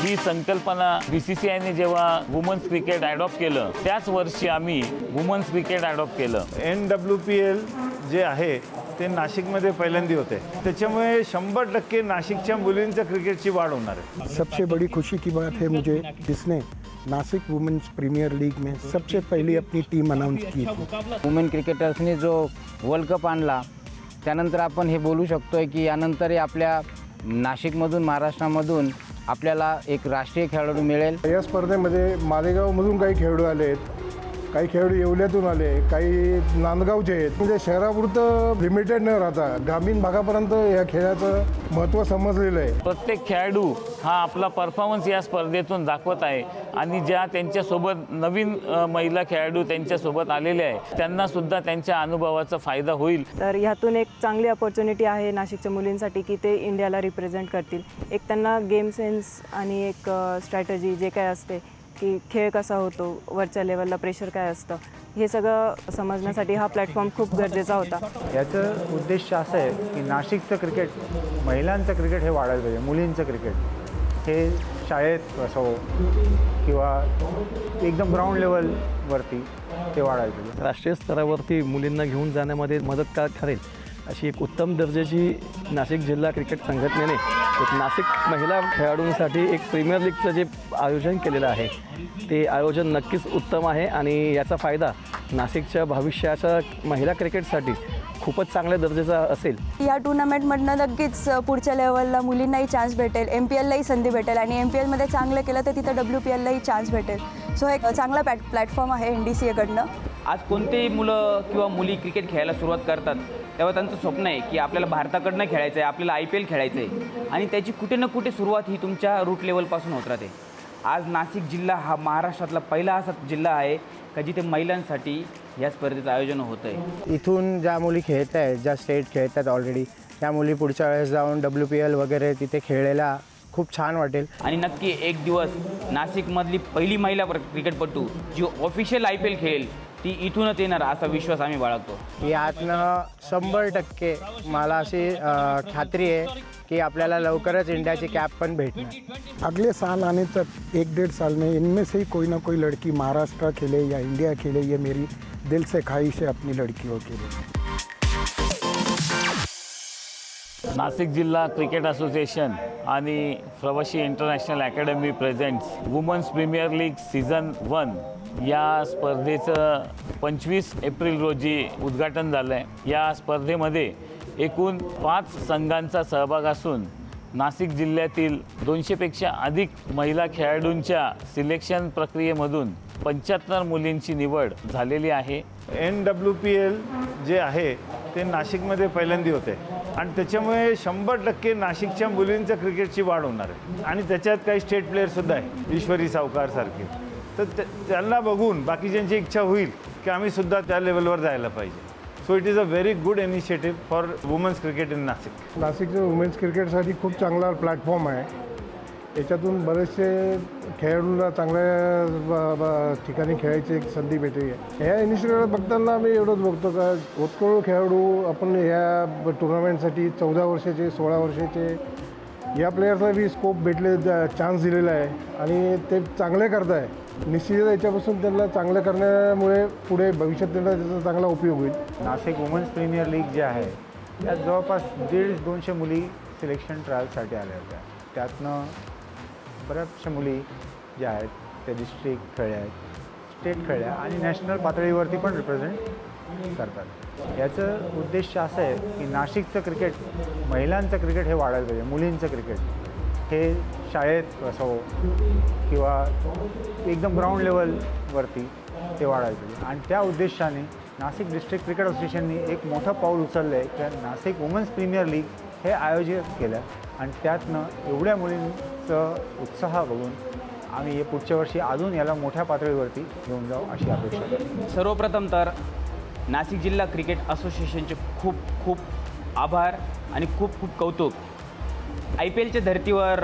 ही संकल्पना BCCIने जेव्हा women's cricket adopt केलं त्याच वर्षी आम्ही वुमन्स क्रिकेट ॲडॉप्ट केलं. NWPL जे आहे ते नाशिकमध्ये पहिल्यांदा होते, त्याच्यामुळे 100% नाशिकच्या मुलींच्या क्रिकेटची वाढ होणार आहे. सबसे बड़ी खुशी की बात है मुझे जिसने नासिक वुमेन्स प्रीमियर लीग में सबसे पहले अपनी टीम अनाउंस की थी. वुमेन क्रिकेटर्सनी जो वर्ल्ड कप आणला त्यानंतर आपण हे बोलू शकतोय की यानंतरही आपल्या नाशिकमधून महाराष्ट्रामधून आपल्याला एक राष्ट्रीय खेळाडू मिळेल. या स्पर्धेमध्ये मालेगावमधून काही खेळाडू आले आहेत, काही खेळाडू येवल्यातून आले, काही नांदगावचे आहेत. म्हणजे शहरापुरतं लिमिटेड न राहता ग्रामीण भागापर्यंत या खेळाचं महत्त्व समजलेलं आहे. प्रत्येक खेळाडू हा आपला परफॉर्मन्स या स्पर्धेतून दाखवत आहे आणि ज्या त्यांच्यासोबत नवीन महिला खेळाडू त्यांच्यासोबत आलेले आहे त्यांनासुद्धा त्यांच्या अनुभवाचा फायदा होईल. तर ह्यातून एक चांगली अपॉर्च्युनिटी आहे नाशिकच्या मुलींसाठी की ते इंडियाला रिप्रेझेंट करतील. एक त्यांना गेम सेन्स आणि एक स्ट्रॅटजी जे काय असते की खेळ कसा होतो, वरच्या लेवलला प्रेशर काय असतं, हे सगळं समजण्यासाठी हा प्लॅटफॉर्म खूप गरजेचा होता. याचं उद्देश असं आहे की नाशिकचं क्रिकेट, महिलांचं क्रिकेट हे वाढायला पाहिजे. मुलींचं क्रिकेट हे शाळेत असो किंवा एकदम ग्राउंड लेवलवरती ते वाढायला पाहिजे. राष्ट्रीय स्तरावरती मुलींना घेऊन जाण्यामध्ये मदत का ठरेल अशी एक उत्तम दर्जाची नाशिक जिल्हा क्रिकेट संघटनेने एक नाशिक महिला खेळाडूंसाठी एक प्रीमियर लीगचं जे आयोजन केलेलं आहे ते आयोजन नक्कीच उत्तम आहे आणि याचा फायदा नाशिकच्या भविष्याच्या महिला क्रिकेटसाठी खूपच चांगल्या दर्जाचा असेल. या टुर्नामेंटमधनं नक्कीच पुढच्या लेवलला मुलींनाही चान्स भेटेल, MPLलाही संधी भेटेल आणि MPLमध्ये चांगलं केलं तर तिथं WPLलाही चान्स भेटेल. सो एक चांगला प्लॅटफॉर्म आहे NDCAकडनं. आज कोणतेही मुलं किंवा मुली क्रिकेट खेळायला सुरुवात करतात तेव्हा त्यांचं स्वप्न आहे की आपल्याला भारताकडनं खेळायचं आहे, आपल्याला IPL खेळायचं आहे आणि त्याची कुठे ना कुठे सुरुवात ही तुमच्या रूट लेवलपासून होत राहते. आज नाशिक जिल्हा हा महाराष्ट्रातला पहिला असा जिल्हा आहे का जिथे महिलांसाठी या स्पर्धेचं आयोजन होतं आहे. इथून ज्या मुली खेळत आहेत, ज्या स्टेट खेळत आहेत ऑलरेडी, त्या मुली पुढच्या वेळेस जाऊन WPL वगैरे तिथे खेळायला खूप छान वाटेल. आणि नक्की एक दिवस नाशिकमधली पहिली महिला क्रिकेटपटू जी ऑफिशियल IPL खेळेल ती इथूनच येणार असा विश्वास आम्ही बाळगतो. यातनं 100% मला अशी खात्री आहे की आपल्याला लवकरच इंडियाची कॅप पण भेटणार. अगले साल आने तक 1-1.5 साल में इनमें से ही कोई ना कोई लड़की महाराष्ट्र खेले या इंडिया खेले, ये मेरी दिल से ख्वाहिश है अपनी लड़कियों के लिए. नाशिक जिल्हा क्रिकेट असोसिएशन आणि Pravasi international academy presents women's premier league season 1 या स्पर्धेचं 25 एप्रिल रोजी उद्घाटन झालं आहे. या स्पर्धेमध्ये एकूण 5 संघांचा सहभाग असून नाशिक जिल्ह्यातील 200पेक्षा अधिक महिला खेळाडूंच्या सिलेक्शन प्रक्रियेमधून 75 मुलींची निवड झालेली आहे. NWPL जे आहे ते नाशिकमध्ये पहिल्यांदा होते आणि त्याच्यामुळे 100% नाशिकच्या मुलींच्या क्रिकेटची वाढ होणार आहे. आणि त्याच्यात काही स्टेट प्लेयरसुद्धा आहे, ईश्वरी सावकारसारखे. तर त्यांना बघून बाकीच्यांची इच्छा होईल की आम्हीसुद्धा त्या लेवलवर जायला पाहिजे. So it is a very good initiative for women's cricket in Nashik. नाशिकच्या वुमेन्स क्रिकेटसाठी खूप चांगला प्लॅटफॉर्म आहे. याच्यातून बरेचसे खेळाडूंना चांगल्या ठिकाणी खेळायची एक संधी भेटली आहे. ह्या इनिशिएटिव्ह बघताना मी एवढंच बघतो का उत्कृष्ट खेळाडू आपण ह्या टुर्नामेंटसाठी 14 वर्षाचे 16 वर्षाचे या प्लेयर्सला बी स्कोप भेटले, चान्स दिलेला आहे आणि ते चांगले करत आहे. निश्चितच याच्यापासून त्यांना चांगलं करण्यामुळे पुढे भविष्यात त्यांना त्याचा चांगला उपयोग होईल. नाशिक वुमन्स प्रीमियर लीग जे आहे त्यात जवळपास 150-200 मुली सिलेक्शन ट्रायलसाठी आल्या होत्या. त्यातनं बऱ्याचशा मुली ज्या आहेत त्या डिस्ट्रिक्ट खेळल्या आहेत, स्टेट खेळल्या आणि नॅशनल पातळीवरती पण रिप्रेझेंट करतात. याचं उद्देश असं आहे की नाशिकचं क्रिकेट, महिलांचं क्रिकेट हे वाढायला पाहिजे. मुलींचं क्रिकेट हे शाळेत असो किंवा एकदम ग्राउंड लेवलवरती ते वाढायला पाहिजे. आणि त्या उद्देशाने नाशिक डिस्ट्रिक्ट क्रिकेट असोसिएशनने एक मोठं पाऊल उचललं आहे की नाशिक वुमन्स प्रीमियर लीग हे आयोजित केलं आणि त्यातनं एवढ्या मुलींचं उत्साह बघून आम्ही पुढच्या वर्षी अजून याला मोठ्या पातळीवरती घेऊन जाऊ अशी अपेक्षा करतो. सर्वप्रथम तर नाशिक जिल्हा क्रिकेट असोसिएशनचे खूप खूप आभार आणि खूप खूप कौतुक. IPLच्या धर्तीवर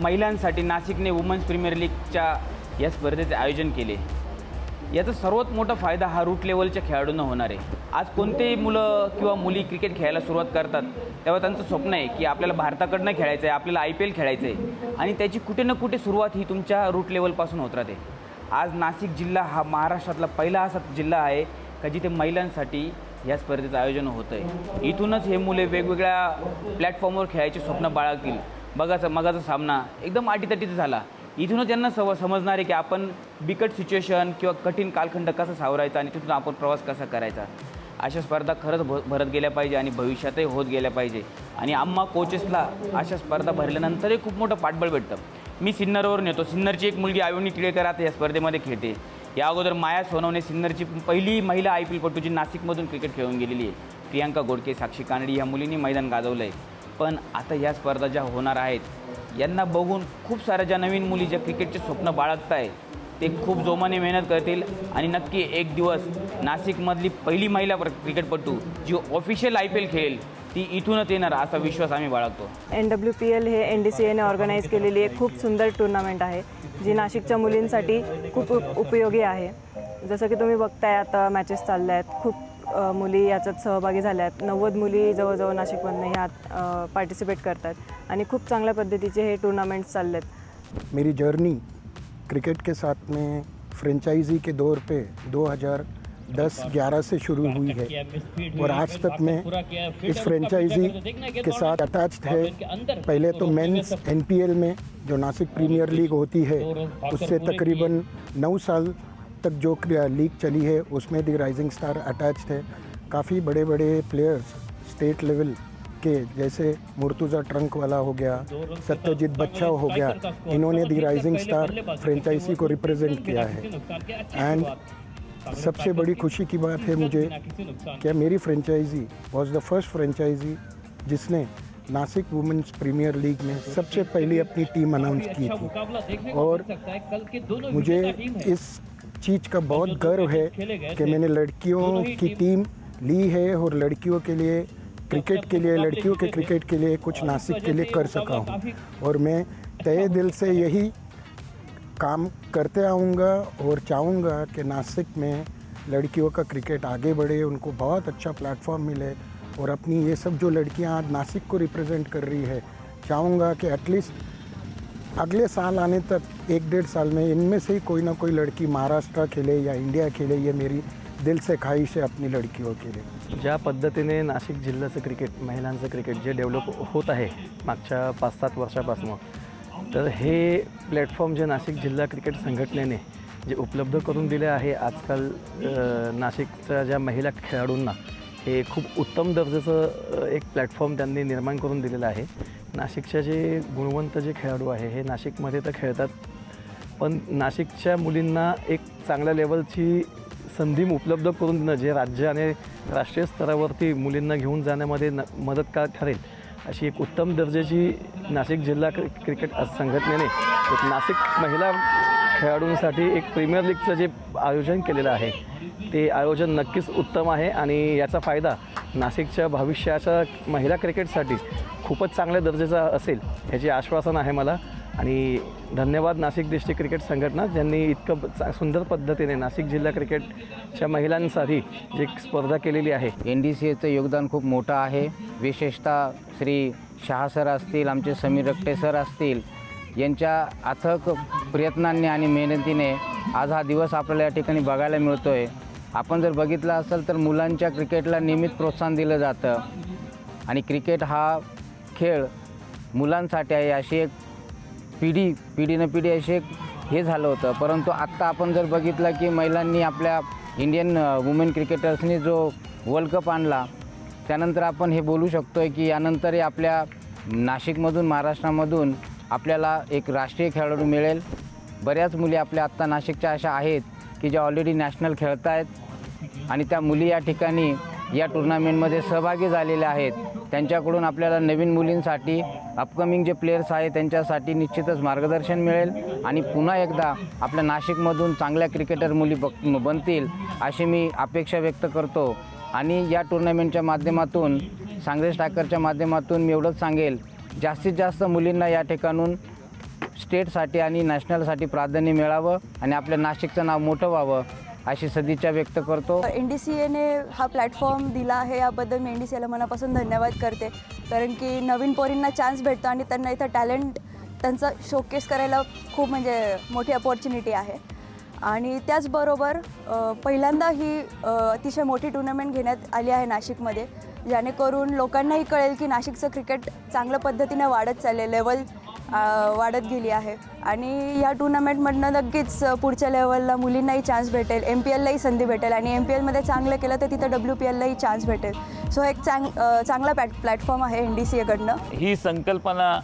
महिलांसाठी नाशिकने वुमन्स प्रीमियर लीगच्या या स्पर्धेचे आयोजन केले. याचा सर्वात मोठा फायदा हा रूट लेवलच्या खेळाडूंना होणार आहे. आज कोणतेही मुलं किंवा मुली क्रिकेट खेळायला सुरुवात करतात तेव्हा त्यांचं स्वप्न आहे की आपल्याला भारताकडनं खेळायचं आहे, आपल्याला IPL खेळायचं आहे आणि त्याची कुठे ना कुठे सुरुवात ही तुमच्या रूट लेवलपासून होत राहते. आज नाशिक जिल्हा हा महाराष्ट्रातला पहिला असा जिल्हा आहे का जिथे महिलांसाठी या स्पर्धेचं आयोजन होतं आहे. इथूनच हे मुले वेगवेगळ्या प्लॅटफॉर्मवर खेळायचे स्वप्न बाळगतील. मगाचा सामना एकदम अटीतटीचा झाला. इथूनच त्यांना समजणार आहे की आपण बिकट सिच्युएशन किंवा कठीण कालखंड कसा सावरायचा आणि तिथून आपण प्रवास कसा करायचा. अशा स्पर्धा खरंच भरत गेल्या पाहिजे आणि भविष्यातही होत गेल्या पाहिजे. आणि आम्हा कोचेसला अशा स्पर्धा भरल्यानंतरही खूप मोठं पाठबळ भेटतं. मी सिन्नरवरून येतो. सिन्नरची एक मुलगी आयोनी टिळेकर आता या स्पर्धेमध्ये खेळते. या अगोदर माया सोनवणे सिन्नरची पहिली महिला IPL पटू जी नाशिकमधून क्रिकेट खेळून गेलेली आहे. प्रियांका गोडके, साक्षी कानडी या मुलींनी मैदान गाजवलं आहे. पण आता या स्पर्धा ज्या होणार आहेत यांना बघून खूप साऱ्या ज्या नवीन मुली ज्या क्रिकेटचे स्वप्न बाळगत आहे ते खूप जोमाने मेहनत करतील आणि नक्की एक दिवस नाशिकमधली पहिली महिला क्रिकेटपटू जी ऑफिशियल IPL खेळेल ती इथूनच येणार असा विश्वास आम्ही बाळगतो. NWPL हे NDCAने ऑर्गनाईज केलेली एक खूप सुंदर टुर्नामेंट आहे जी नाशिकच्या मुलींसाठी खूप उपयोगी आहे. जसं की तुम्ही बघताय आता मॅचेस चालल्या आहेत. खूप मुली याच्यात सहभागी झाल्या आहेत. 90 मुली जवळजवळ नाशिकमधनं ह्यात पार्टिसिपेट करतात आणि खूप चांगल्या पद्धतीचे हे टूर्नामेंट्स चालले आहेत. मेरी जर्नी क्रिकेट के साथ में फ्रेंचाइजी के दौर पे 2010-11 से शुरू हुई है और आज तक मैं इस फ्रेंचाइजी के साथ अटैच्ड है. पहले तो मेंस NPL में जो नासिक प्रीमियर लीग होती है उससे तकरीबन 9 साल तक जो लीग चली है उसमें दी राइजिंग स्टार अटैच्ड है. काफ़ी बड़े बड़े प्लेयर्स स्टेट लेवल के जैसे मुर्तुज़ा ट्रंक वाला हो गया, सत्यजीत बच्चा हो गया, इन्होंने दी राइजिंग स्टार फ्रेंचाइजी को रिप्रेजेंट किया है. एंड सबसे बड़ी खुशी की बात है मुझे कि मेरी फ्रेंचाइजी वाज द फर्स्ट फ्रेंचाइजी जिसने नासिक वुमेंस प्रीमियर लीग में सबसे पहले अपनी टीम अनाउंस की थी. और मुझे इस चीज़ का बहुत गर्व है कि मैंने लड़कियों की टीम ली है और लड़कियों के लिए क्रिकेट के लिए, लड़कियों के क्रिकेट के लिए कुछ नासिक के लिए कर सका हूँ. और मैं तहे दिल से यही काम करते आऊँगा और चाहूँगा कि नासिक में लड़कियों का क्रिकेट आगे बढ़े, उनको बहुत अच्छा प्लेटफॉर्म मिले. और अपनी ये सब जो लड़कियाँ आज नासिक को रिप्रेजेंट कर रही है, चाहूँगा कि एटलीस्ट अगले साल आने तक 1-1.5 साल में इनमें से ही कोई ना कोई लड़की महाराष्ट्र खेले या इंडिया खेले. ये मेरी दिल से ख्वाहिश है अपनी लड़कियों के लिए. ज्या पद्धतीने नाशिक जिल्ह्याचं क्रिकेट, महिलांचं क्रिकेट जे डेव्हलप होत आहे मागच्या 5-7 वर्षापासून, तर हे प्लॅटफॉर्म जे नाशिक जिल्हा क्रिकेट संघटनेने जे उपलब्ध करून दिले आहे आजकाल नाशिकच्या ज्या महिला खेळाडूंना, हे खूप उत्तम दर्जाचं एक प्लॅटफॉर्म त्यांनी निर्माण करून दिलेलं आहे. नाशिकच्या जे गुणवंत जे खेळाडू आहे हे नाशिकमध्ये तर खेळतात, पण नाशिकच्या मुलींना एक चांगल्या लेवलची संधी उपलब्ध करून देणं जे राज्य आणि राष्ट्रीय स्तरावरती मुलींना घेऊन जाण्यामध्ये मदतगार ठरेल अशी एक उत्तम दर्जाची नाशिक जिल्हा क्रिकेट संघटनेने एक नाशिक महिला खेळाडूंसाठी एक प्रीमियर लीगचं जे आयोजन केलेलं आहे ते आयोजन नक्कीच उत्तम आहे आणि याचा फायदा नाशिकच्या भविष्याच्या महिला क्रिकेटसाठी खूपच चांगल्या दर्जाचा असेल ह्याचे आश्वासन आहे मला. आणि धन्यवाद नाशिक डिस्ट्रिक्ट क्रिकेट संघटना ज्यांनी इतकं सुंदर पद्धतीने नाशिक जिल्हा क्रिकेटच्या महिलांसाठी जी स्पर्धा केलेली आहे. NDCAचं योगदान खूप मोठं आहे. विशेषतः श्री शहा सर असतील, आमचे समीर रक्टे सर असतील, यांच्या अथक प्रयत्नांनी आणि मेहनतीने आज हा दिवस आपल्याला या ठिकाणी बघायला मिळतो आहे. आपण जर बघितलं असेल तर मुलांच्या क्रिकेटला नियमित प्रोत्साहन दिलं जातं आणि क्रिकेट हा खेळ मुलांसाठी आहे अशी एक पिढीनं पिढी अशी एक हे झालं होतं. परंतु आत्ता आपण जर बघितलं की महिलांनी आपल्या इंडियन वुमेन क्रिकेटर्सनी जो वर्ल्ड कप आणला त्यानंतर आपण हे बोलू शकतो आहे की यानंतरही आपल्या नाशिकमधून, महाराष्ट्रामधून आपल्याला एक राष्ट्रीय खेळाडू मिळेल. बऱ्याच मुली आपल्या आत्ता नाशिकच्या अशा आहेत की ज्या ऑलरेडी नॅशनल खेळत आहेत आणि त्या मुली या ठिकाणी या टुर्नामेंटमध्ये सहभागी झालेल्या आहेत. त्यांच्याकडून आपल्याला नवीन मुलींसाठी, अपकमिंग जे प्लेयर्स आहेत त्यांच्यासाठी निश्चितच मार्गदर्शन मिळेल आणि पुन्हा एकदा आपल्या नाशिकमधून चांगल्या क्रिकेटर मुली बनतील अशी मी अपेक्षा व्यक्त करतो. आणि या टुर्नामेंटच्या माध्यमातून, सांग्रेस टायगरच्या माध्यमातून मी एवढंच सांगेल, जास्तीत जास्त मुलींना या ठिकाणून स्टेटसाठी आणि नॅशनलसाठी प्राधान्य मिळावं आणि आपल्या नाशिकचं नाव मोठं व्हावं अशी सदिच्छा व्यक्त करतो. NDCAने हा प्लॅटफॉर्म दिला आहे याबद्दल मी NDCAला मनापासून धन्यवाद करते, कारण की नवीन पोरींना चान्स भेटतो आणि त्यांना इथं टॅलेंट त्यांचं शोकेस करायला खूप म्हणजे मोठी अपॉर्च्युनिटी आहे. आणि त्याचबरोबर पहिल्यांदा ही अतिशय मोठी टुर्नामेंट घेण्यात आली आहे नाशिकमध्ये, जेणेकरून लोकांनाही कळेल की नाशिकचं क्रिकेट चांगल्या पद्धतीने वाढत चालले, लेवल वाढत गेली आहे. आणि या टुर्नामेंटमधनं नक्कीच पुढच्या लेवलला मुलींनाही चान्स भेटेल, MPLलाही संधी भेटेल आणि MPLमध्ये चांगलं केलं तर तिथं WPLलाही चान्स भेटेल. सो एक चांगला प्लॅटफॉर्म आहे NDCAकडनं. ही संकल्पना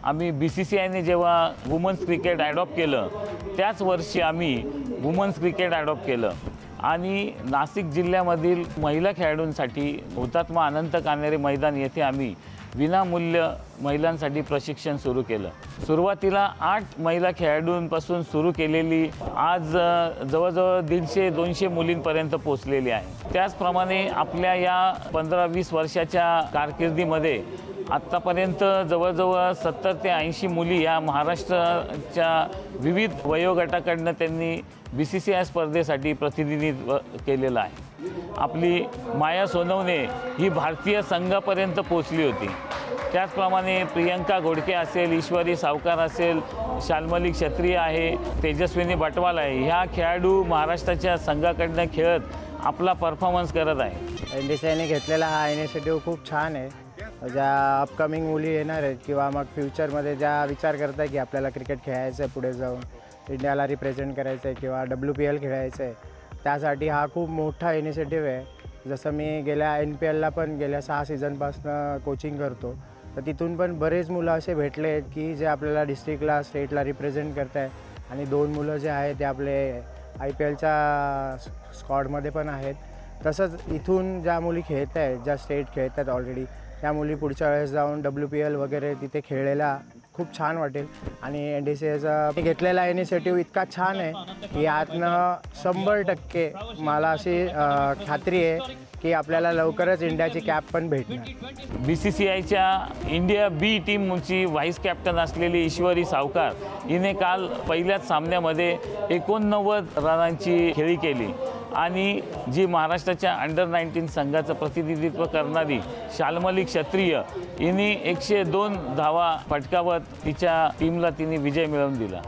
आम्ही BCCIने जेव्हा वुमन्स क्रिकेट ॲडॉप्ट केलं त्याच वर्षी आम्ही वुमन्स क्रिकेट ॲडॉप्ट केलं आणि नाशिक जिल्ह्यामधील महिला खेळाडूंसाठी हुतात्मा अनंत कान्हेरे मैदान येथे आम्ही विनामूल्य महिलांसाठी प्रशिक्षण सुरू केलं. सुरुवातीला 8 महिला खेळाडूंपासून सुरू केलेली आज जवळजवळ 150-200 मुलींपर्यंत पोचलेली आहे. त्याचप्रमाणे आपल्या या 15-20 वर्षाच्या कारकिर्दीमध्ये आत्तापर्यंत जवळजवळ 70 ते 80 मुली या महाराष्ट्राच्या विविध वयोगटाकडनं त्यांनी BCCI स्पर्धेसाठी प्रतिनिधित्व केलेलं आहे. आपली माया सोनवणे ही भारतीय संघापर्यंत पोचली होती. त्याचप्रमाणे प्रियंका घोडके असेल, ईश्वरी सावकार असेल, शाल्मली क्षत्रिय आहे, तेजस्विनी बटवाल आहे, ह्या खेळाडू महाराष्ट्राच्या संघाकडनं खेळत आपला परफॉर्मन्स करत आहे. NDCAने घेतलेला हा इनिशिएटिव्ह खूप छान आहे. ज्या अपकमिंग मुली येणार आहेत किंवा मग फ्युचरमध्ये ज्या विचार करत आहे की आपल्याला क्रिकेट खेळायचं आहे, पुढे जाऊन इंडियाला रिप्रेझेंट करायचं आहे किंवा WPL खेळायचं आहे, त्यासाठी हा खूप मोठा इनिशिएटिव्ह आहे. जसं मी गेल्या NPLला पण गेल्या 6 सीझनपासून कोचिंग करतो, तर तिथून पण बरेच मुलं असे भेटले आहेत की जे आपल्याला डिस्ट्रिक्टला स्टेटला रिप्रेझेंट करत आहे. आणि 2 मुलं जे आहेत ते आपले IPLच्या स्क्वॉडमध्ये पण आहेत. तसंच इथून ज्या मुली खेळत आहेत, ज्या स्टेट खेळत आहेत ऑलरेडी, त्या मुली पुढच्या वेळेस जाऊन WPL वगैरे तिथे खेळलेला खूप छान वाटेल. आणि NDCAचा घेतलेला इनिशिएटिव्ह इतका छान आहे की यातनं 100% मला अशी खात्री आहे की आपल्याला लवकरच इंडियाची कॅप पण भेटणार. BCCIच्या इंडिया B टीमची व्हाईस कॅप्टन असलेली ईश्वरी सावकार हिने काल पहिल्याच सामन्यामध्ये 89 रनांची खेळी केली आणि जी महाराष्ट्राच्या अंडर-19 संघाचं प्रतिनिधित्व करणारी शाल्मली क्षत्रिय हिने 102 धावा फटकावत तिच्या टीमला तिने विजय मिळवून दिला.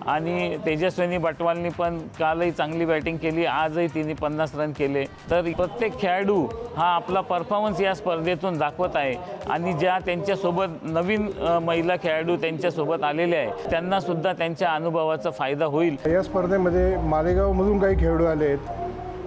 आणि तेजस्विनी बटवालनी पण कालही चांगली बॅटिंग केली, आजही तिने 50 रन केले. तर प्रत्येक खेळाडू हा आपला परफॉर्मन्स या स्पर्धेतून दाखवत आहे आणि ज्या त्यांच्यासोबत नवीन महिला खेळाडू त्यांच्यासोबत आलेले आहेत त्यांनासुद्धा त्यांच्या अनुभवाचा फायदा होईल. या स्पर्धेमध्ये मालेगावमधून काही खेळाडू आले आहेत,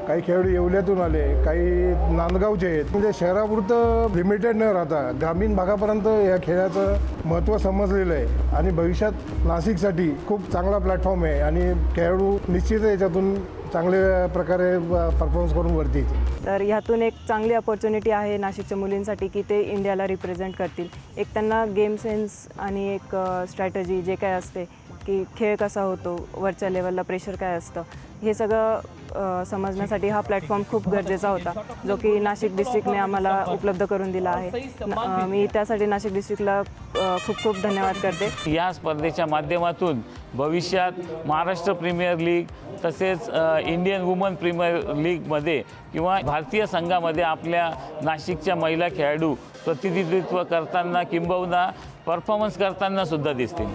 काही खेळाडू येवल्यातून आले, काही नांदगावचे आहेत. म्हणजे शहरापुरतं लिमिटेड न राहता ग्रामीण भागापर्यंत या खेळाचं महत्त्व समजलेलं आहे आणि भविष्यात नाशिकसाठी खूप चांगला प्लॅटफॉर्म आहे आणि खेळाडू निश्चित याच्यातून चांगल्या प्रकारे परफॉर्मन्स करून वरती येतील. तर ह्यातून एक चांगली अपॉर्च्युनिटी आहे नाशिकच्या मुलींसाठी की ते इंडियाला रिप्रेझेंट करतील. एक त्यांना गेम सेन्स आणि एक स्ट्रॅटजी जे काय असते की खेळ कसा होतो, वरच्या लेवलला प्रेशर काय असतं, हे सगळं समजण्यासाठी हा प्लॅटफॉर्म खूप गरजेचा होता, जो की नाशिक डिस्ट्रिक्टने आम्हाला उपलब्ध करून दिला आहे. मी त्यासाठी नाशिक डिस्ट्रिक्टला खूप खूप धन्यवाद करते. या स्पर्धेच्या माध्यमातून भविष्यात महाराष्ट्र प्रीमियर लीग तसेच इंडियन वुमन प्रीमियर लीगमध्ये किंवा भारतीय संघामध्ये आपल्या नाशिकच्या महिला खेळाडू प्रतिनिधित्व करताना किंबहुना परफॉर्मन्स करताना सुद्धा दिसतील.